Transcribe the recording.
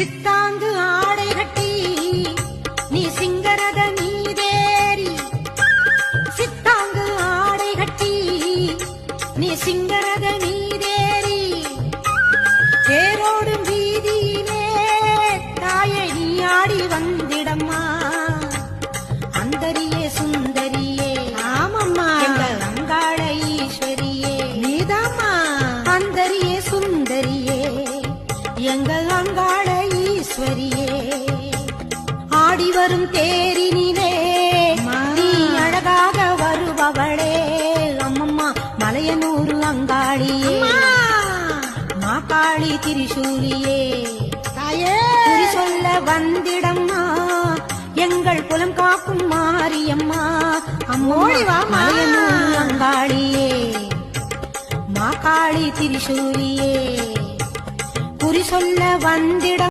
சித்தாங்கு ஆடை கட்டி நீ சிங்கரத நீதேரி, சித்தாங்கு ஆடை கட்டி நீ சிங்கரத நீதேரி, தேரோடும் வீதியிலே தாயை நீ ஆடி வந்திடம்மா. அந்தரியே சுந்தரியே, ஆமம்மா எங்கள் அங்காள ஈஸ்வரியே, நீதாம்மா அந்தரியே சுந்தரியே எங்கள் அங்காள ஈஸ்வரியே. ஆடி வரும் தேரினிலே நீ அழகாக வருபவளே, அம்மம்மா மலையனூரு அங்காளியே, மாகாளி திரிசூலியே, தாயே குறி சொல்ல வந்திடம்மா எங்கள் குலம் காக்கும் மாரியம்மா. அம்மோடி வா மலையனூரு அங்காளியே, மாகாளி திரிசூலியே, குறி சொல்ல வந்திடம்